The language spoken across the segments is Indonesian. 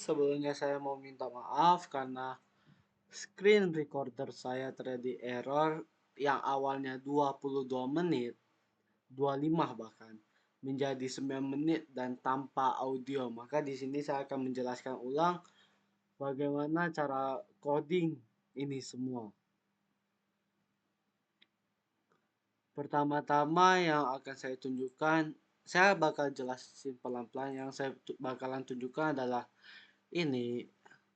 sebelumnya saya mau minta maaf karena screen recorder saya terjadi error yang awalnya 22 menit, 25 bahkan, menjadi 9 menit dan tanpa audio. Maka di sini saya akan menjelaskan ulang bagaimana cara coding ini semua. Pertama-tama yang akan saya tunjukkan, saya bakal jelasin pelan-pelan. Yang saya bakalan tunjukkan adalah ini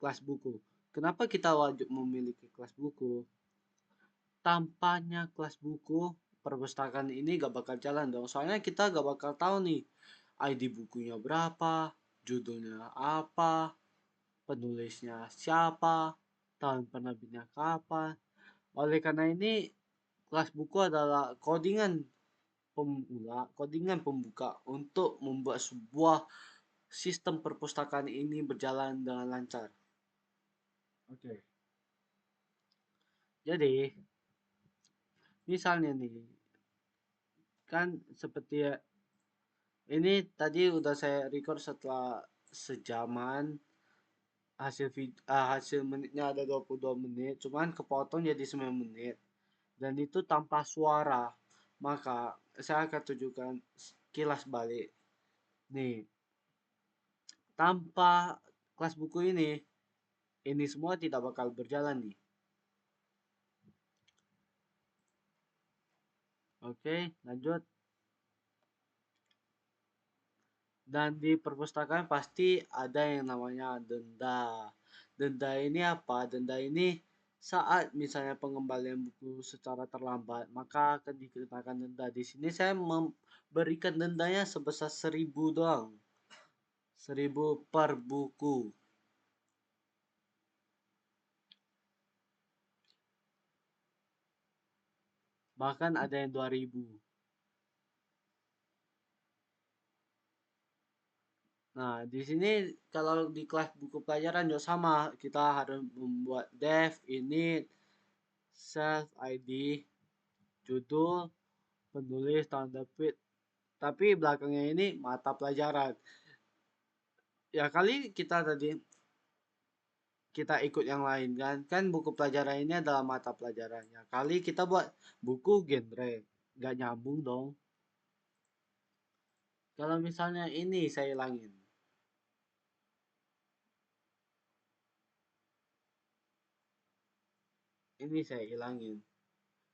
kelas buku. Kenapa kita wajib memiliki kelas buku? Tanpanya kelas buku, perpustakaan ini gak bakal jalan dong. Soalnya kita gak bakal tahu nih ID bukunya berapa, judulnya apa, penulisnya siapa, tahun penerbitnya kapan. Oleh karena ini, kelas buku adalah codingan pembuka untuk membuat sebuah sistem perpustakaan ini berjalan dengan lancar. Oke. Jadi, misalnya nih, kan seperti ini tadi udah saya record setelah sejaman, hasil menitnya ada 22 menit, cuman kepotong jadi 9 menit. Dan itu tanpa suara. Maka saya akan tunjukkan kilas balik. Nih, tanpa kelas buku ini semua tidak bakal berjalan nih. Oke, lanjut. Dan di perpustakaan pasti ada yang namanya denda. Denda ini apa? Denda ini saat misalnya pengembalian buku secara terlambat, maka akan dikenakan denda. Di sini saya memberikan dendanya sebesar 1.000 doang. 1.000 per buku. Bahkan ada yang 2.000. Nah, di sini kalau di kelas buku pelajaran juga sama, kita harus membuat def, init, self ID, judul, penulis, tahun terbit. Tapi belakangnya ini mata pelajaran. Ya kali kita ikut yang lain kan. Kan buku pelajaran ini adalah mata pelajarannya. Kali kita buat buku genre. Gak nyambung dong. Kalau misalnya ini saya hilangin. Ini saya hilangin.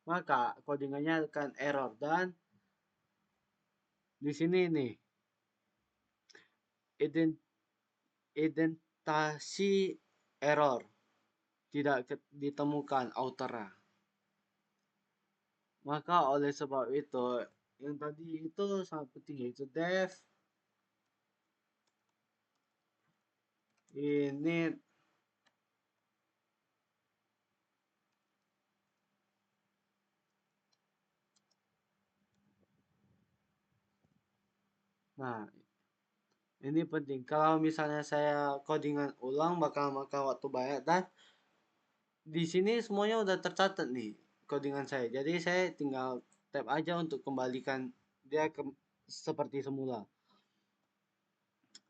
Maka codingannya akan error. Dan di sini nih. Identasi error. Tidak ditemukan outernya. Maka oleh sebab itu, yang tadi itu sangat penting, yaitu def, init, nah ini penting. Kalau misalnya saya codingan ulang bakal makan waktu banyak, dan di sini semuanya udah tercatat nih codingan saya. Jadi saya tinggal tap aja untuk kembalikan dia seperti semula.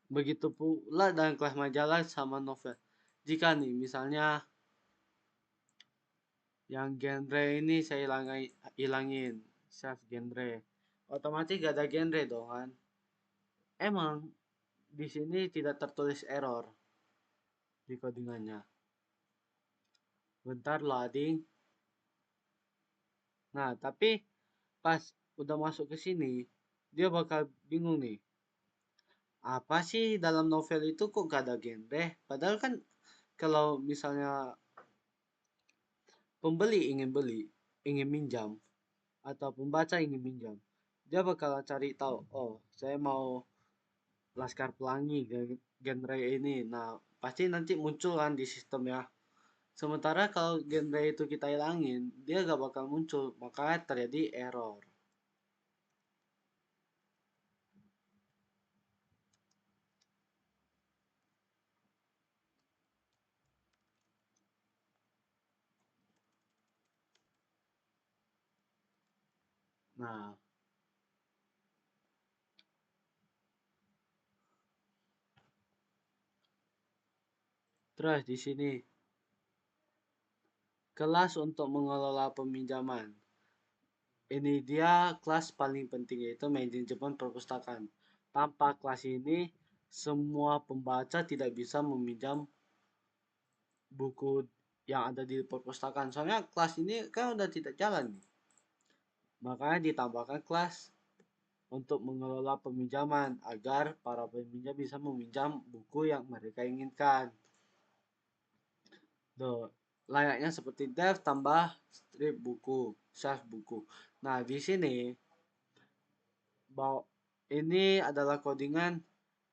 Begitu pula dengan kelas majalah sama novel. Jika nih misalnya yang genre ini saya hilangin self genre, otomatis gak ada genre dong kan. Emang di sini tidak tertulis error di codingannya. Bentar loading. Nah, tapi pas udah masuk ke sini, dia bakal bingung nih. Apa sih dalam novel itu kok gak ada genre? Padahal kan kalau misalnya pembeli ingin beli, ingin minjam, atau pembaca ingin minjam, dia bakal cari tahu, oh, saya mau Laskar Pelangi genre ini. Nah, pasti nanti muncul kan di sistem ya. Sementara kalau genre itu kita hilangin, dia gak bakal muncul, makanya terjadi error. Nah, Terus di sini kelas untuk mengelola peminjaman. Ini dia kelas paling penting, yaitu manajemen perpustakaan. Tanpa kelas ini, semua pembaca tidak bisa meminjam buku yang ada di perpustakaan. Soalnya kelas ini kan udah tidak jalan. Makanya ditambahkan kelas untuk mengelola peminjaman agar para peminjam bisa meminjam buku yang mereka inginkan. Tuh, layaknya seperti dev tambah strip buku, shelf buku. Nah, di sini bahwa ini adalah codingan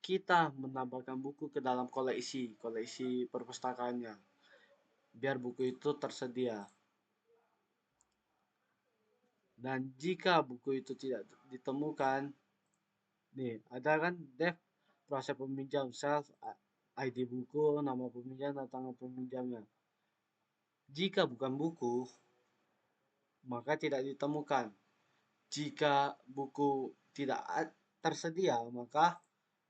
kita menambahkan buku ke dalam koleksi perpustakaannya, biar buku itu tersedia. Dan jika buku itu tidak ditemukan, nih ada kan dev proses peminjam self ID buku, nama peminjam, dan tanggal peminjamnya. Jika bukan buku, maka tidak ditemukan. Jika buku tidak tersedia, maka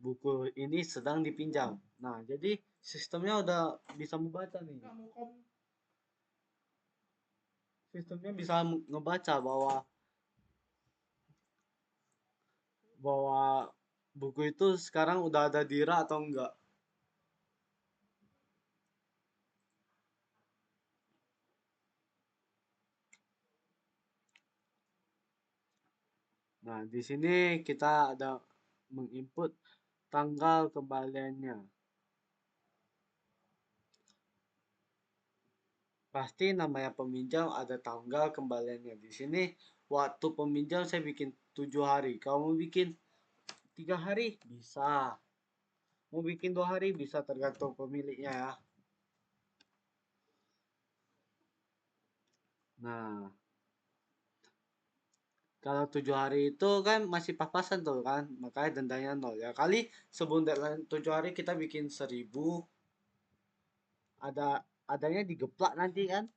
buku ini sedang dipinjam. Nah, jadi sistemnya udah bisa membaca nih. Sistemnya bisa ngebaca bahwa buku itu sekarang udah ada di RA atau enggak. Nah, di sini kita ada menginput tanggal kembaliannya. Pasti namanya peminjam ada tanggal kembaliannya. Di sini waktu peminjam saya bikin 7 hari. Kalau mau bikin 3 hari bisa. Mau bikin 2 hari bisa, tergantung pemiliknya ya. Nah, kalau 7 hari itu kan masih pas-pasan tuh kan, makanya dendanya 0 ya. Kali sebelum deadline 7 hari kita bikin 1000, adanya digeplak nanti kan.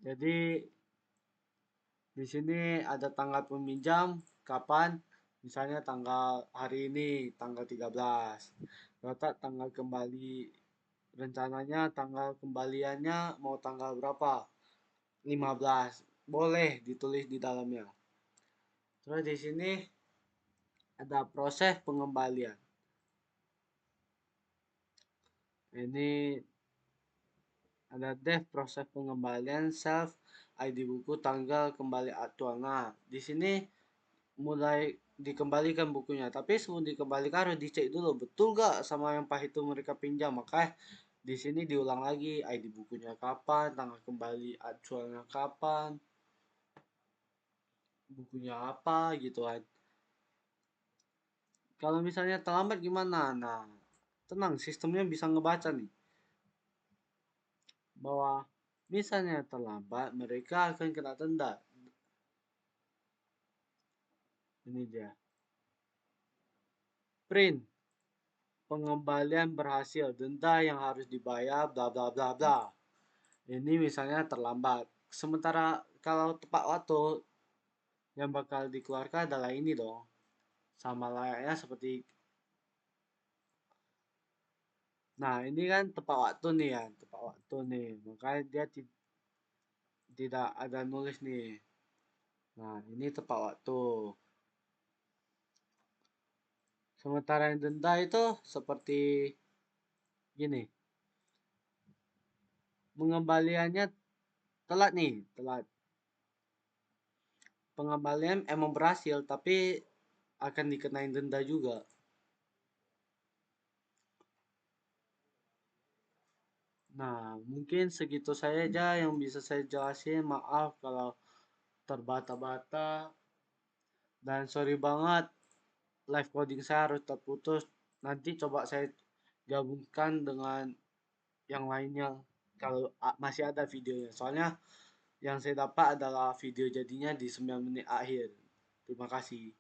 Jadi di sini ada tanggal peminjam kapan, misalnya tanggal hari ini tanggal 13. Letak tanggal kembali, rencananya tanggal kembaliannya mau tanggal berapa? 15. Boleh ditulis di dalamnya. Terus di sini ada proses pengembalian. Ini ada dev proses pengembalian self ID buku tanggal kembali aktual. Nah, di sini mulai dikembalikan bukunya. Tapi sebelum dikembalikan harus dicek dulu betul gak sama yang pas itu mereka pinjam. Makanya di sini diulang lagi ID bukunya kapan, tanggal kembali aktualnya kapan, bukunya apa gitu kan. Kalau misalnya terlambat gimana? Nah, tenang, sistemnya bisa ngebaca nih bahwa misalnya terlambat mereka akan kena denda. Ini dia. Print pengembalian berhasil, denda yang harus dibayar bla bla bla bla. Ini misalnya terlambat. Sementara kalau tepat waktu yang bakal dikeluarkan adalah ini dong. Sama layaknya seperti, nah ini kan tepat waktu nih ya, tepat waktu nih. Makanya dia tidak ada nulis nih. Nah, ini tepat waktu. Sementara yang denda itu seperti gini. Pengembaliannya telat nih, telat. Pengembalian emang berhasil, tapi akan dikenain denda juga. Nah, mungkin segitu saja yang bisa saya jelasin. Maaf kalau terbata-bata. Dan sorry banget, live coding saya harus terputus. Nanti coba saya gabungkan dengan yang lainnya kalau masih ada videonya. Soalnya yang saya dapat adalah video jadinya di 9 menit akhir. Terima kasih.